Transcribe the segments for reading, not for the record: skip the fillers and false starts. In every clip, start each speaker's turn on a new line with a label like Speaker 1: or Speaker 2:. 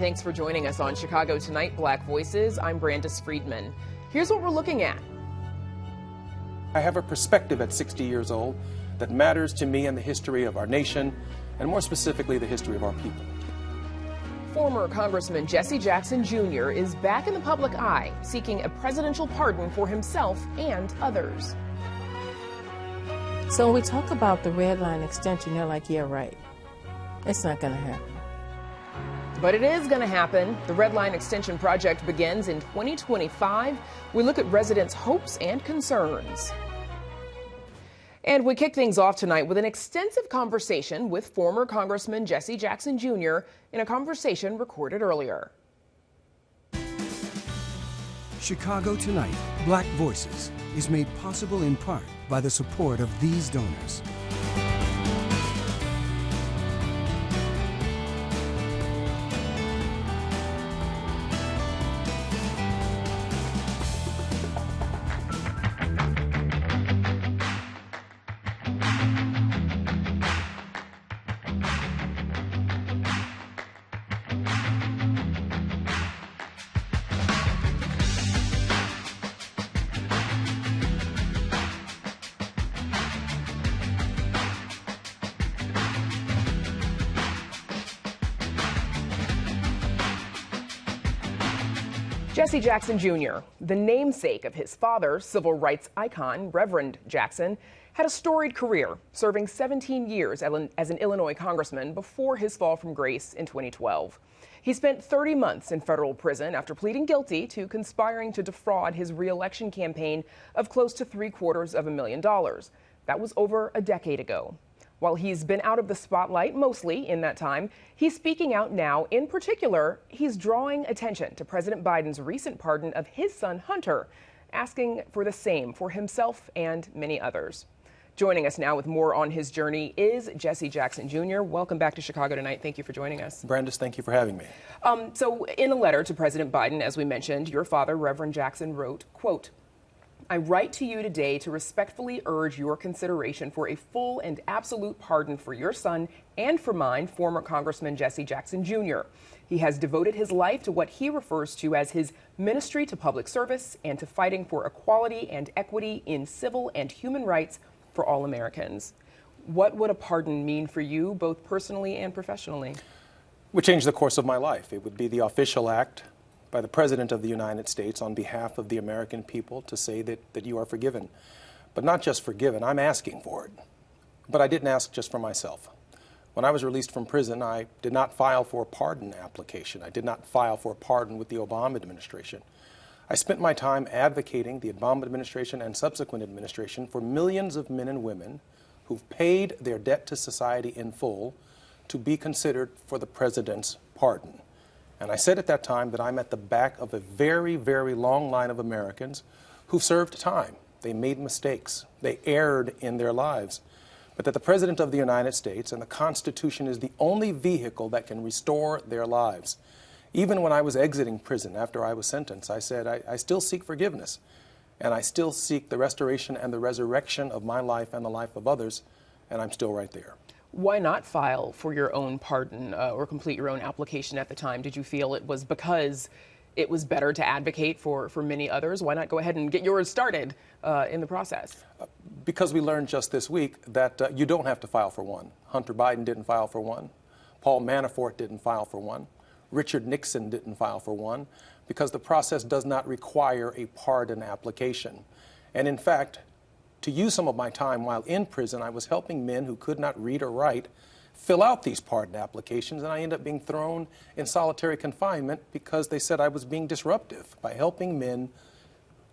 Speaker 1: Thanks for joining us on Chicago Tonight, Black Voices. I'm Brandis Friedman. Here's what we're looking at.
Speaker 2: I have a perspective at 60 years old that matters to me in the history of our nation, and more specifically, the history of our people.
Speaker 1: Former Congressman Jesse Jackson Jr. is back in the public eye, seeking a presidential pardon for himself and others.
Speaker 3: So when we talk about the red line extension, they're like, yeah, right. It's not going to happen.
Speaker 1: But it is going to happen. The Red Line Extension project begins in 2025. We look at residents' hopes and concerns. And we kick things off tonight with an extensive conversation with former Congressman Jesse Jackson Jr. in a conversation recorded earlier.
Speaker 4: Chicago Tonight, Black Voices is made possible in part by the support of these donors.
Speaker 1: Jesse Jackson Jr., the namesake of his father, civil rights icon Reverend Jackson, had a storied career, serving 17 years as an Illinois congressman before his fall from grace in 2012. He spent 30 months in federal prison after pleading guilty to conspiring to defraud his reelection campaign of close to $750,000. That was over a decade ago. While he's been out of the spotlight mostly in that time, he's speaking out now. In particular, he's drawing attention to President Biden's recent pardon of his son Hunter, asking for the same for himself and many others. Joining us now with more on his journey is Jesse Jackson Jr. Welcome back to Chicago Tonight. Thank you for joining us.
Speaker 2: Brandis, thank you for having me.
Speaker 1: So in a letter to President Biden, as we mentioned, your father, Reverend Jackson, wrote, quote, "I write to you today to respectfully urge your consideration for a full and absolute pardon for your son and for mine, former Congressman Jesse Jackson Jr. He has devoted his life to what he refers to as his ministry to public service and to fighting for equality and equity in civil and human rights for all Americans." What would a pardon mean for you, both personally and professionally?
Speaker 2: It would change the course of my life. It would be the official act by the President of the United States on behalf of the American people to say that you are forgiven. But not just forgiven, I'm asking for it. But I didn't ask just for myself. When I was released from prison, I did not file for a pardon application. I did not file for a pardon with the Obama administration. I spent my time advocating the Obama administration and subsequent administration for millions of men and women who've paid their debt to society in full to be considered for the president's pardon. And I said at that time that I'm at the back of a very, very long line of Americans who've served time. They made mistakes. They erred in their lives. But that the President of the United States and the Constitution is the only vehicle that can restore their lives. Even when I was exiting prison after I was sentenced, I said, I still seek forgiveness. And I still seek the restoration and the resurrection of my life and the life of others. And I'm still right there.
Speaker 1: Why not file for your own pardon or complete your own application at the time? Did you feel it was because it was better to advocate for many others? Why not go ahead and get yours started in the process?
Speaker 2: Because we learned just this week that you don't have to file for one. Hunter Biden didn't file for one. Paul Manafort didn't file for one. Richard Nixon didn't file for one, because the process does not require a pardon application. And in fact, to use some of my time while in prison, I was helping men who could not read or write fill out these pardon applications, and I ended up being thrown in solitary confinement because they said I was being disruptive by helping men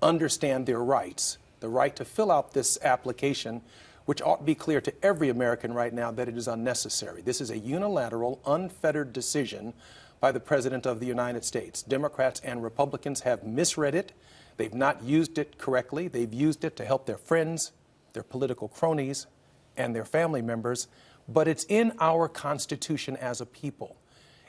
Speaker 2: understand their rights, the right to fill out this application, which ought to be clear to every American right now that it is unnecessary. This is a unilateral, unfettered decision by the President of the United States. Democrats and Republicans have misread it. They've not used it correctly. They've used it to help their friends, their political cronies, and their family members. But it's in our Constitution as a people.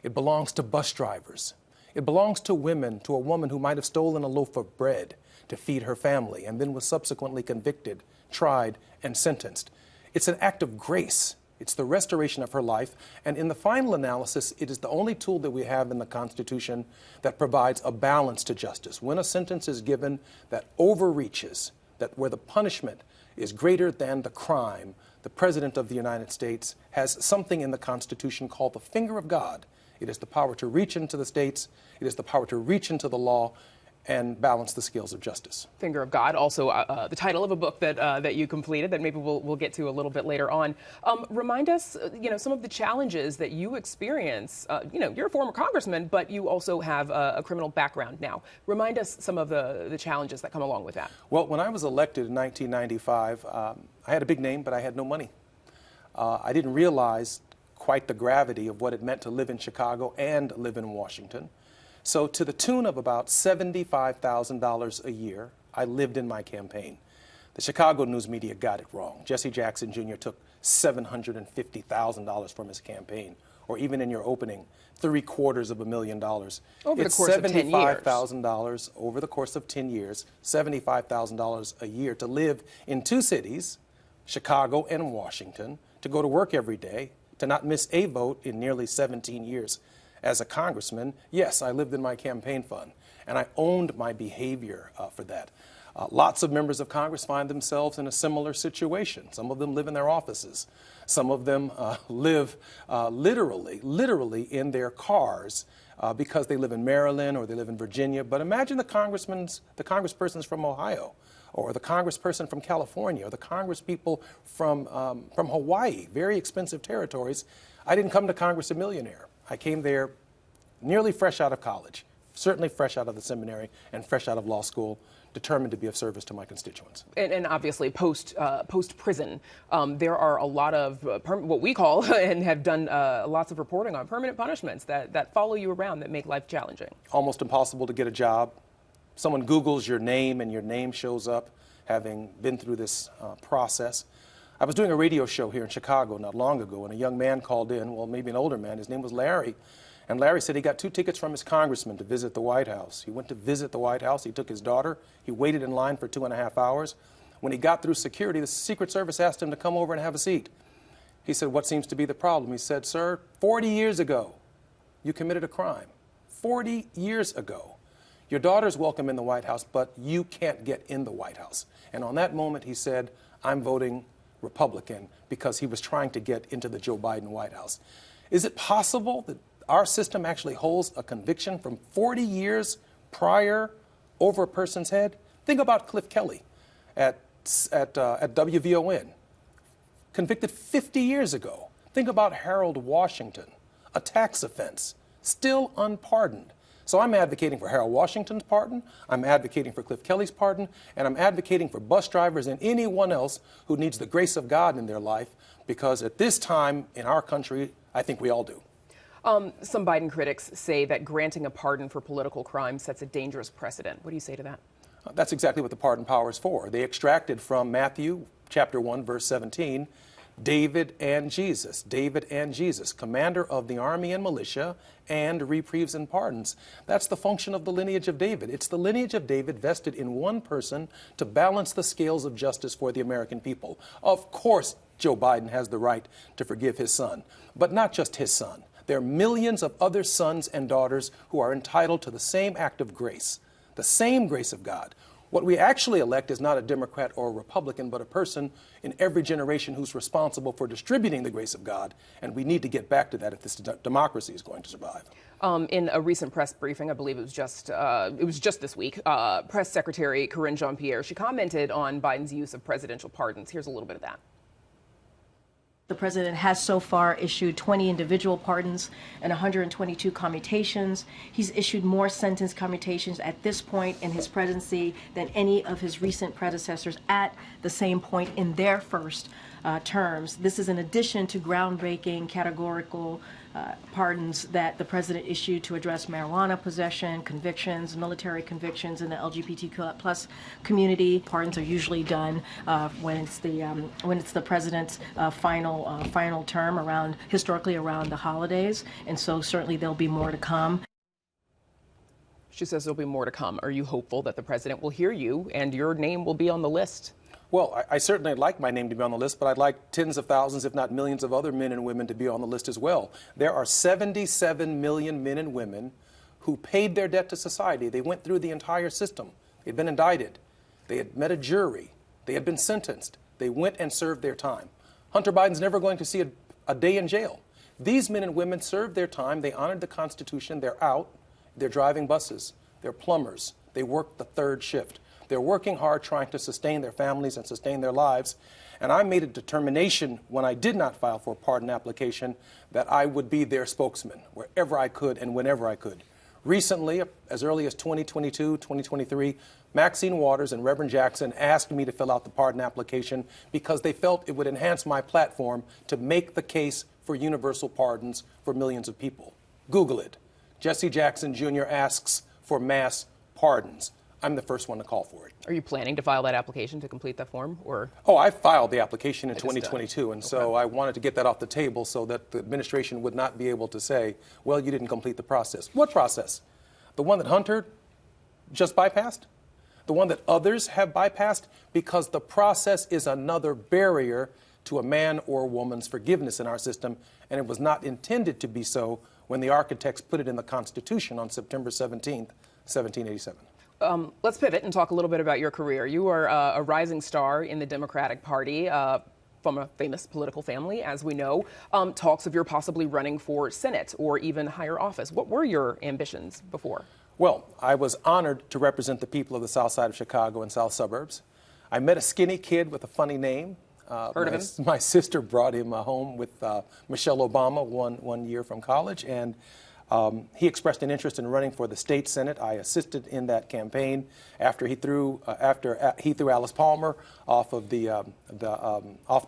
Speaker 2: It belongs to bus drivers. It belongs to women, to a woman who might have stolen a loaf of bread to feed her family and then was subsequently convicted, tried, and sentenced. It's an act of grace It's the restoration of her life. And in the final analysis, it is the only tool that we have in the Constitution that provides a balance to justice. When a sentence is given that overreaches, that where the punishment is greater than the crime, the President of the United States has something in the Constitution called the finger of God. It is the power to reach into the states. It is the power to reach into the law and balance the scales of justice. Finger of God, also the title of a book that you completed that maybe we'll get to a little bit later on. Remind us, some of the challenges that you experience. You're a former congressman, but you also have a criminal background now. Remind us some of the challenges that come along with that. Well, when I was elected in 1995, I had a big name, but I had no money. I didn't realize quite the gravity of what it meant to live in Chicago and live in Washington. So to the tune of about $75,000 a year, I lived in my campaign. The Chicago news media got it wrong. Jesse Jackson Jr. took $750,000 from his campaign, or even in your opening, $750,000.
Speaker 1: Over the course of 10 years.
Speaker 2: $75,000 over the course of 10 years, $75,000 a year to live in two cities, Chicago and Washington, to go to work every day, to not miss a vote in nearly 17 years. As a congressman, yes, I lived in my campaign fund, and I owned my behavior for that. Lots of members of Congress find themselves in a similar situation. Some of them live in their offices. Some of them live literally in their cars because they live in Maryland or they live in Virginia. But imagine the congresspersons from Ohio, or the congressperson from California, or the congresspeople from Hawaii, very expensive territories. I didn't come to Congress a millionaire. I came there nearly fresh out of college, certainly fresh out of the seminary and fresh out of law school, determined to be of service to my constituents. And obviously post-prison, there are a lot of what we call and have done lots of reporting on permanent punishments that follow you around, that make life challenging. Almost impossible to get a job. Someone Googles your name and your name shows up, having been through this process. I was doing a radio show here in Chicago not long ago, and a young man called in, well, maybe an older man. His name was Larry. And Larry said he got 2 tickets from his congressman to visit the White House. He went to visit the White House. He took his daughter. He waited in line for 2.5 hours. When he got through security, the Secret Service asked him to come over and have a seat. He said, "What seems to be the problem?" He said, "Sir, 40 years ago, you committed a crime. 40 years ago. Your daughter's welcome in the White House, but you can't get in the White House." And on that moment, he said, "I'm voting Republican," because he was trying to get into the Joe Biden White House. Is it possible that our system actually holds a conviction from 40 years prior over a person's head? Think about Cliff Kelly at WVON, convicted 50 years ago. Think about Harold Washington, a tax offense, still unpardoned. So I'm advocating for Harold Washington's pardon, I'm advocating for Cliff Kelly's pardon, and I'm advocating for bus drivers and anyone else who needs the grace of God in their life, because at this time in our country, I think we all do. Some Biden critics say that granting a pardon for political crime sets a dangerous precedent. What do you say to that? That's exactly what the pardon power is for. They extracted from Matthew chapter 1, verse 17, David and Jesus, commander of the army and militia, and reprieves and pardons. That's the function of the lineage of David. It's the lineage of David vested in one person to balance the scales of justice for the American people. Of course, Joe Biden has the right to forgive his son, but not just his son. There are millions of other sons and daughters who are entitled to the same act of grace, the same grace of God. What we actually elect is not a Democrat or a Republican, but a person in every generation who's responsible for distributing the grace of God. And we need to get back to that if this democracy is going to survive. In a recent press briefing, I believe it was just this week, Press Secretary Karine Jean-Pierre, she commented on Biden's use of presidential pardons. Here's a little bit of that.
Speaker 5: The president has so far issued 20 individual pardons and 122 commutations. He's issued more sentence commutations at this point in his presidency than any of his recent predecessors at the same point in their first terms. This is in addition to groundbreaking categorical pardons that the president issued to address marijuana possession, convictions, military convictions in the LGBTQ plus community. Pardons are usually done when it's the president's final term historically around the holidays, and so certainly there'll be more to come. She says there'll be more to come. Are you hopeful that the president will hear you and your name will be on the list?
Speaker 2: Well, I certainly like my name to be on the list, but I'd like tens of thousands, if not millions of other men and women to be on the list as well. There are 77 million men and women who paid their debt to society. They went through the entire system. They'd been indicted. They had met a jury. They had been sentenced. They went and served their time. Hunter Biden's never going to see a day in jail. These men and women served their time. They honored the Constitution. They're out. They're driving buses. They're plumbers. They work the third shift. They're working hard trying to sustain their families and sustain their lives. And I made a determination when I did not file for a pardon application that I would be their spokesman wherever I could and whenever I could. Recently, as early as 2022, 2023, Maxine Waters and Reverend Jackson asked me to fill out the pardon application because they felt it would enhance my platform to make the case for universal pardons for millions of people. Google it. Jesse Jackson Jr. asks for mass pardons. I'm the first one to call for it.
Speaker 1: Are you planning to file that application to complete that form, or?
Speaker 2: Oh, I filed the application in 2022, and so I wanted to get that off the table so that the administration would not be able to say, well, you didn't complete the process. What process? The one that Hunter just bypassed? The one that others have bypassed? Because the process is another barrier to a man or woman's forgiveness in our system, and it was not intended to be so when the architects put it in the Constitution on September 17th, 1787.
Speaker 1: Let's pivot and talk a little bit about your career. You are a rising star in the Democratic Party from a famous political family, as we know. Talks of your possibly running for Senate or even higher office. What were your ambitions before?
Speaker 2: Well, I was honored to represent the people of the south side of Chicago and south suburbs. I met a skinny kid with a funny name.
Speaker 1: Heard of him?
Speaker 2: My sister brought him home with Michelle Obama one year from college, and he expressed an interest in running for the state Senate. I assisted in that campaign after he threw Alice Palmer off the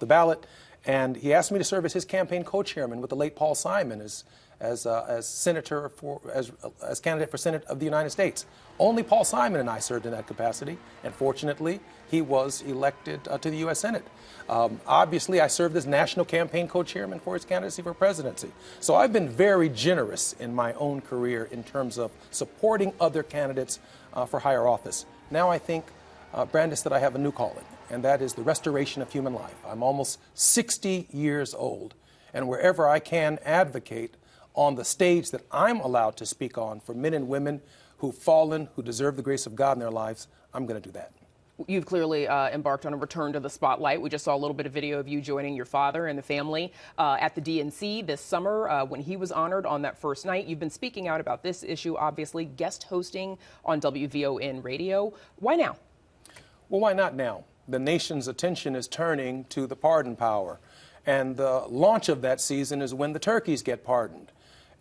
Speaker 2: ballot, and he asked me to serve as his campaign co-chairman with the late Paul Simon as candidate for Senate of the United States. Only Paul Simon and I served in that capacity, and fortunately, he was elected to the U.S. Senate. Obviously, I served as national campaign co-chairman for his candidacy for presidency. So I've been very generous in my own career in terms of supporting other candidates for higher office. Now I think, Brandis, that I have a new calling, and that is the restoration of human life. I'm almost 60 years old, and wherever I can advocate on the stage that I'm allowed to speak on for men and women who've fallen, who deserve the grace of God in their lives, I'm going to do that.
Speaker 1: You've clearly embarked on a return to the spotlight. We just saw a little bit of video of you joining your father and the family at the DNC this summer when he was honored on that first night. You've been speaking out about this issue, obviously, guest hosting on WVON radio. Why now?
Speaker 2: Well, why not now? The nation's attention is turning to the pardon power. And the launch of that season is when the turkeys get pardoned.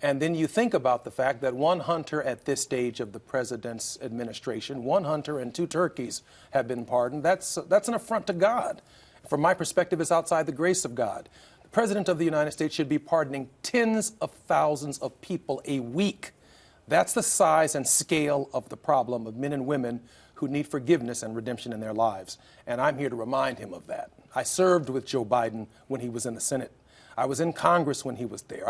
Speaker 2: And then you think about the fact that one hunter at this stage of the president's administration, one hunter and two turkeys have been pardoned. That's an affront to God. From my perspective, it's outside the grace of God. The president of the United States should be pardoning tens of thousands of people a week. That's the size and scale of the problem of men and women who need forgiveness and redemption in their lives. And I'm here to remind him of that. I served with Joe Biden when he was in the Senate. I was in Congress when he was there.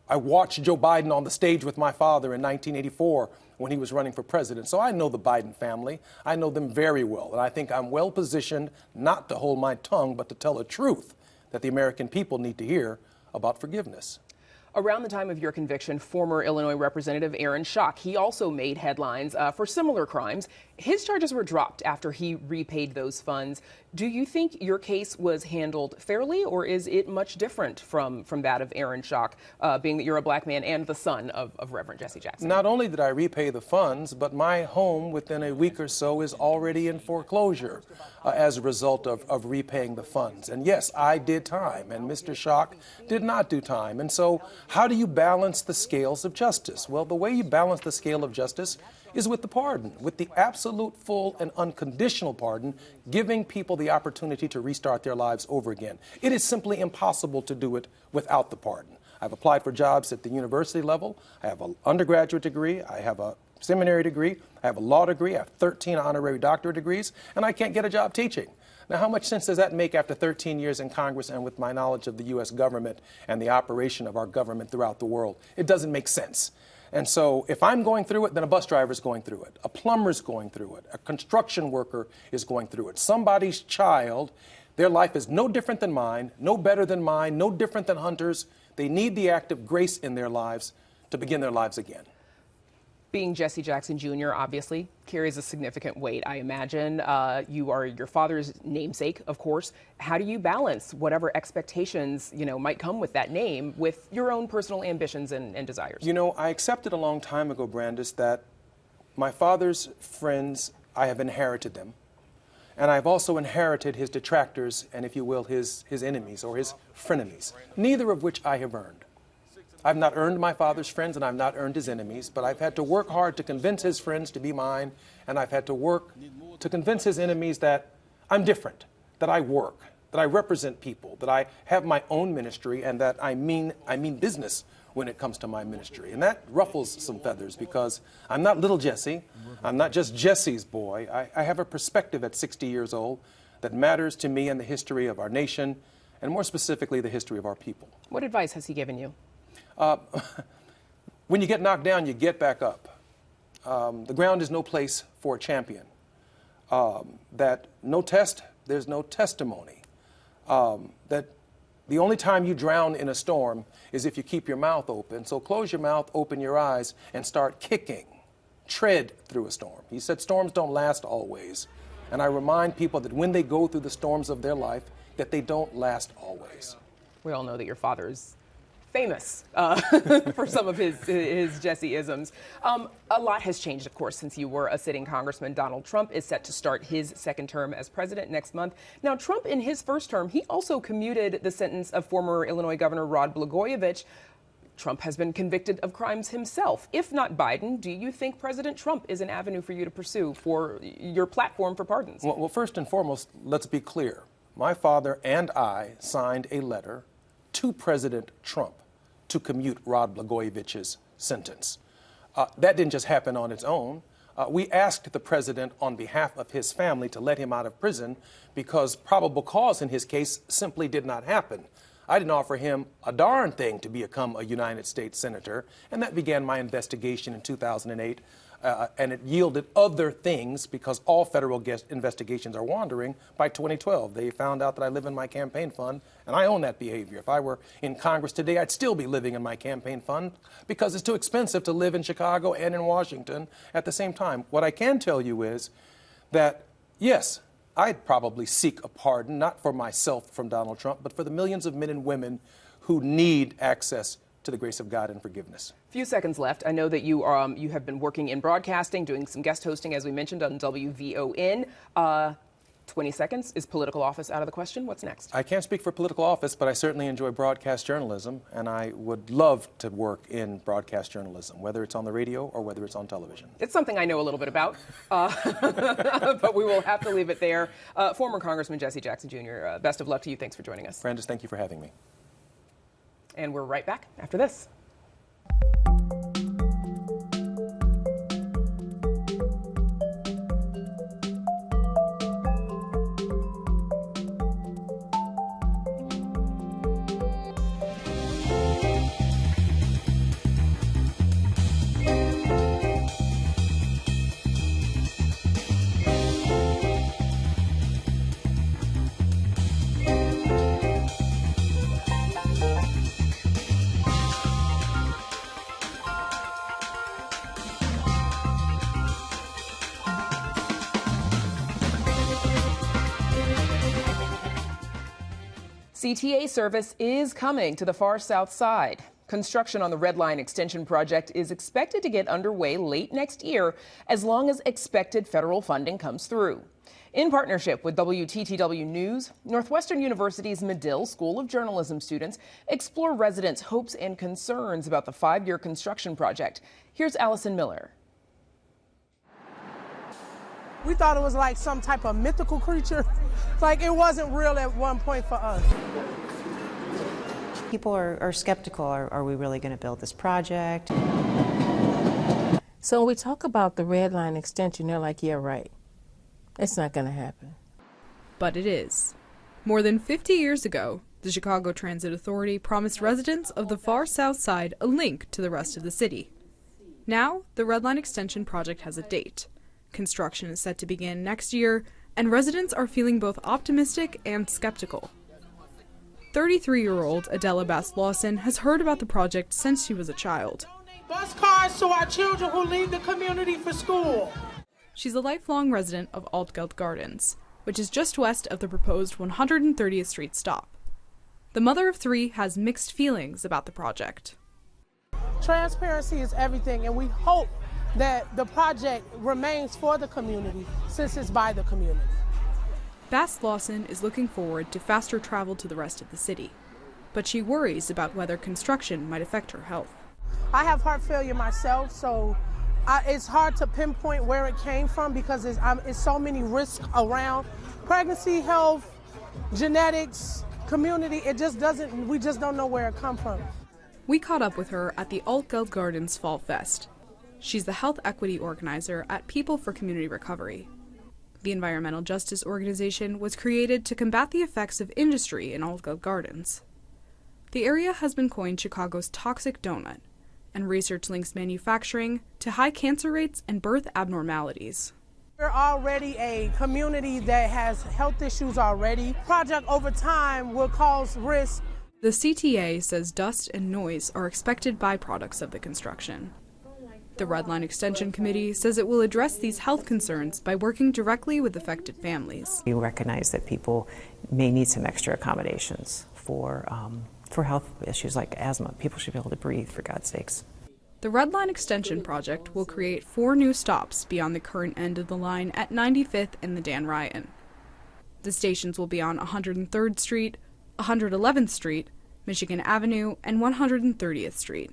Speaker 2: I watched Joe Biden on the stage with my father in 1984 when he was running for president. So I know the Biden family. I know them very well. And I think I'm well positioned not to hold my tongue, but to tell a truth that the American people need to hear about forgiveness.
Speaker 1: Around the time of your conviction, former Illinois Representative Aaron Schock, he also made headlines for similar crimes. His charges were dropped after he repaid those funds. Do you think your case was handled fairly, or is it much different from that of Aaron Schock, being that you're a black man and the son of Reverend Jesse Jackson?
Speaker 2: Not only did I repay the funds, but my home within a week or so is already in foreclosure as a result of repaying the funds. And yes, I did time, and Mr. Schock did not do time. And so how do you balance the scales of justice? Well, the way you balance the scale of justice is with the pardon, with the absolute, full, and unconditional pardon, giving people the opportunity to restart their lives over again. It is simply impossible to do it without the pardon. I've applied for jobs at the university level. I have an undergraduate degree. I have a seminary degree. I have a law degree. I have 13 honorary doctorate degrees, and I can't get a job teaching. Now, how much sense does that make after 13 years in Congress and with my knowledge of the U.S. government and the operation of our government throughout the world? It doesn't make sense. And so if I'm going through it, then a bus driver is going through it. A plumber's going through it. A construction worker is going through it. Somebody's child, their life is no different than mine, no better than mine, no different than Hunter's. They need the act of grace in their lives to begin their lives again.
Speaker 1: Being Jesse Jackson Jr. obviously carries a significant weight, I imagine. You are your father's namesake, of course. How do you balance whatever expectations, might come with that name with your own personal ambitions and desires?
Speaker 2: I accepted a long time ago, Brandis, that my father's friends, I have inherited them. And I've also inherited his detractors and, if you will, his enemies or his frenemies, neither of which I have earned. I've not earned my father's friends and I've not earned his enemies, but I've had to work hard to convince his friends to be mine, and I've had to work to convince his enemies that I'm different, that I work, that I represent people, that I have my own ministry, and that I mean business when it comes to my ministry. And that ruffles some feathers because I'm not little Jesse. I'm not just Jesse's boy. I have a perspective at 60 years old that matters to me and the history of our nation, and more specifically, the history of our people.
Speaker 1: What advice has he given you?
Speaker 2: When you get knocked down, you get back up. The ground is no place for a champion. That no test, there's no testimony. That the only time you drown in a storm is if you keep your mouth open. So close your mouth, open your eyes, and start kicking. Tread through a storm. He said storms don't last always. And I remind people that when they go through the storms of their life, that they don't last always.
Speaker 1: We all know that your father is famous for some of his Jesse-isms. A lot has changed, of course, since you were a sitting congressman. Donald Trump is set to start his second term as president next month. Now, Trump, in his first term, he also commuted the sentence of former Illinois Governor Rod Blagojevich. Trump has been convicted of crimes himself. If not Biden, do you think President Trump is an avenue for you to pursue for your platform for pardons?
Speaker 2: Well, first and foremost, let's be clear. My father and I signed a letter to President Trump to commute Rod Blagojevich's sentence. That didn't just happen on its own. We asked the president on behalf of his family to let him out of prison because probable cause in his case simply did not happen. I didn't offer him a darn thing to become a United States senator, and that began my investigation in 2008. And it yielded other things because all federal investigations are wandering. By 2012, they found out that I live in my campaign fund, and I own that behavior. If I were in Congress today, I'd still be living in my campaign fund because it's too expensive to live in Chicago and in Washington at the same time. What I can tell you is that, yes, I'd probably seek a pardon, not for myself from Donald Trump, but for the millions of men and women who need access to the grace of God and forgiveness.
Speaker 1: Few seconds left. I know that you have been working in broadcasting, doing some guest hosting, as we mentioned, on WVON. 20 seconds. Is political office out of the question? What's next?
Speaker 2: I can't speak for political office, but I certainly enjoy broadcast journalism, and I would love to work in broadcast journalism, whether it's on the radio or whether it's on television.
Speaker 1: It's something I know a little bit about, but we will have to leave it there. Former Congressman Jesse Jackson Jr., best of luck to you. Thanks for joining us.
Speaker 2: Brandis, thank you for having me.
Speaker 1: And we're right back after this. CTA service is coming to the far south side. Construction on the Red Line Extension project is expected to get underway late next year as long as expected federal funding comes through. In partnership with WTTW News, Northwestern University's Medill School of Journalism students explore residents' hopes and concerns about the 5-year construction project. Here's Allison Miller.
Speaker 6: We thought it was like some type of mythical creature. Like it wasn't real at one point for us.
Speaker 7: People are skeptical. Are we really going to build this project?
Speaker 3: So when we talk about the Red Line extension, they're like, yeah, right. It's not going to happen.
Speaker 8: But it is. More than 50 years ago, the Chicago Transit Authority promised residents of the far south side a link to the rest of the city. Now, the Red Line Extension project has a date. Construction is set to begin next year, and residents are feeling both optimistic and skeptical. 33-year-old Adela Bass-Lawson has heard about the project since she was a child.
Speaker 6: Bus cars to our children who leave the community for school.
Speaker 8: She's a lifelong resident of Altgeld Gardens, which is just west of the proposed 130th Street stop. The mother of three has mixed feelings about the project.
Speaker 6: Transparency is everything, and we hope that the project remains for the community since it's by the community.
Speaker 8: Bass-Lawson is looking forward to faster travel to the rest of the city, but she worries about whether construction might affect her health.
Speaker 6: I have heart failure myself, so it's hard to pinpoint where it came from because it's so many risks around pregnancy, health, genetics, community. We just don't know where it come from.
Speaker 8: We caught up with her at the Altgeld Gardens Fall Fest. She's the health equity organizer at People for Community Recovery. The environmental justice organization was created to combat the effects of industry in Altgeld Gardens. The area has been coined Chicago's toxic donut, and research links manufacturing to high cancer rates and birth abnormalities.
Speaker 6: We're already a community that has health issues already. Project over time will cause risk.
Speaker 8: The CTA says dust and noise are expected byproducts of the construction. The Red Line Extension Committee says it will address these health concerns by working directly with affected families.
Speaker 7: We recognize that people may need some extra accommodations for health issues like asthma. People should be able to breathe, for God's sakes.
Speaker 8: The Red Line Extension project will create 4 new stops beyond the current end of the line at 95th and the Dan Ryan. The stations will be on 103rd Street, 111th Street, Michigan Avenue, and 130th Street.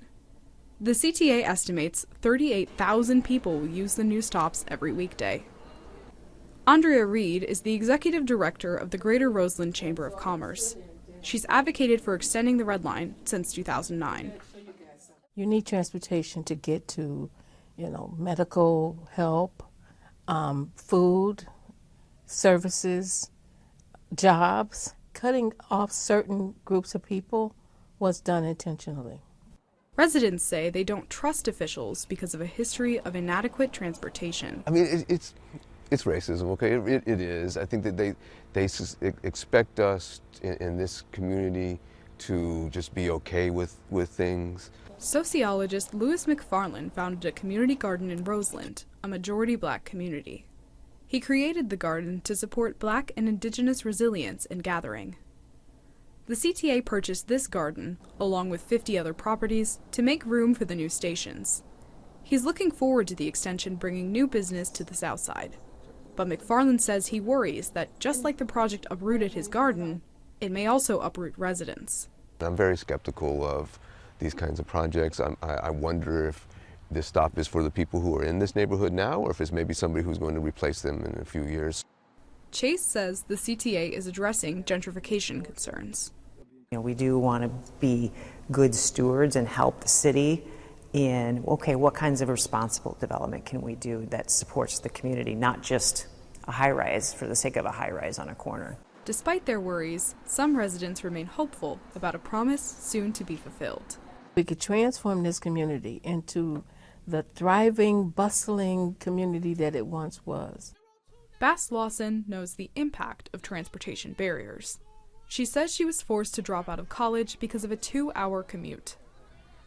Speaker 8: The CTA estimates 38,000 people will use the new stops every weekday. Andrea Reed is the executive director of the Greater Roseland Chamber of Commerce. She's advocated for extending the Red Line since 2009.
Speaker 3: You need transportation to get to, medical help, food, services, jobs. Cutting off certain groups of people was done intentionally.
Speaker 8: Residents say they don't trust officials because of a history of inadequate transportation.
Speaker 9: I mean, it's racism, okay? It is. I think that they expect us in this community to just be okay with things.
Speaker 8: Sociologist Louis McFarland founded a community garden in Roseland, a majority black community. He created the garden to support black and indigenous resilience and gathering. The CTA purchased this garden, along with 50 other properties, to make room for the new stations. He's looking forward to the extension bringing new business to the south side. But McFarland says he worries that just like the project uprooted his garden, it may also uproot residents.
Speaker 9: I'm very skeptical of these kinds of projects. I wonder if this stop is for the people who are in this neighborhood now, or if it's maybe somebody who's going to replace them in a few years.
Speaker 8: Chase says the CTA is addressing gentrification concerns.
Speaker 7: We do want to be good stewards and help the city in, what kinds of responsible development can we do that supports the community, not just a high-rise for the sake of a high-rise on a corner.
Speaker 8: Despite their worries, some residents remain hopeful about a promise soon to be fulfilled.
Speaker 3: We could transform this community into the thriving, bustling community that it once was.
Speaker 8: Bass-Lawson knows the impact of transportation barriers. She says she was forced to drop out of college because of a 2-hour commute.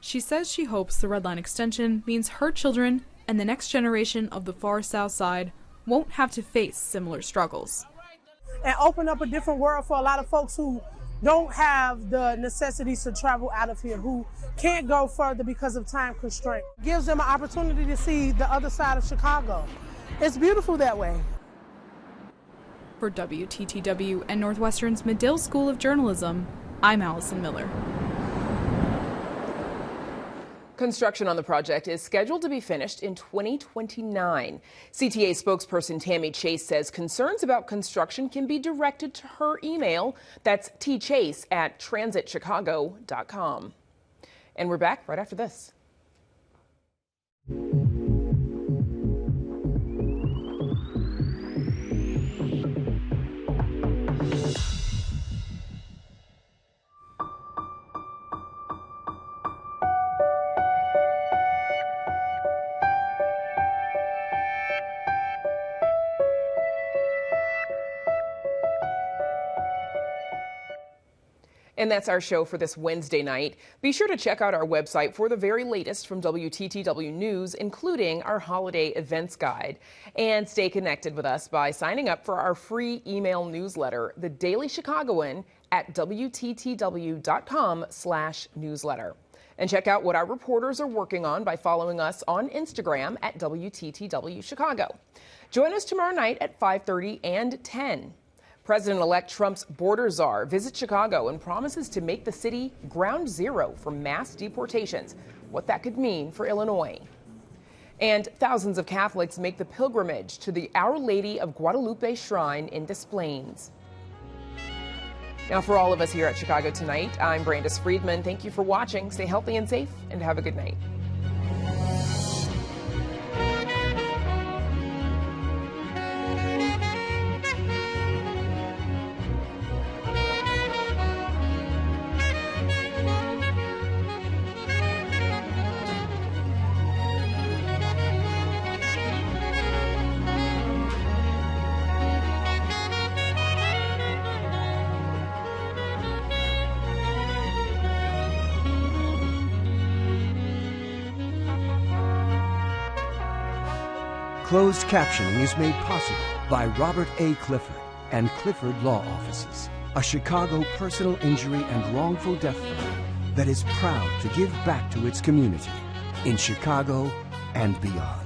Speaker 8: She says she hopes the Red Line Extension means her children and the next generation of the far south side won't have to face similar struggles.
Speaker 6: And open up a different world for a lot of folks who don't have the necessities to travel out of here, who can't go further because of time constraint. Gives them an opportunity to see the other side of Chicago. It's beautiful that way.
Speaker 8: For WTTW and Northwestern's Medill School of Journalism, I'm Allison Miller.
Speaker 1: Construction on the project is scheduled to be finished in 2029. CTA spokesperson Tammy Chase says concerns about construction can be directed to her email. That's tchase@transitchicago.com. And we're back right after this. And that's our show for this Wednesday night. Be sure to check out our website for the very latest from WTTW News, including our holiday events guide. And stay connected with us by signing up for our free email newsletter, The Daily Chicagoan, at WTTW.com/newsletter. And check out what our reporters are working on by following us on Instagram at WTTW Chicago. Join us tomorrow night at 5:30 and 10. President-elect Trump's border czar visits Chicago and promises to make the city ground zero for mass deportations, what that could mean for Illinois. And thousands of Catholics make the pilgrimage to the Our Lady of Guadalupe Shrine in Des Plaines. Now, for all of us here at Chicago Tonight, I'm Brandis Friedman. Thank you for watching. Stay healthy and safe, and have a good night.
Speaker 4: Closed captioning is made possible by Robert A. Clifford and Clifford Law Offices, a Chicago personal injury and wrongful death firm that is proud to give back to its community in Chicago and beyond.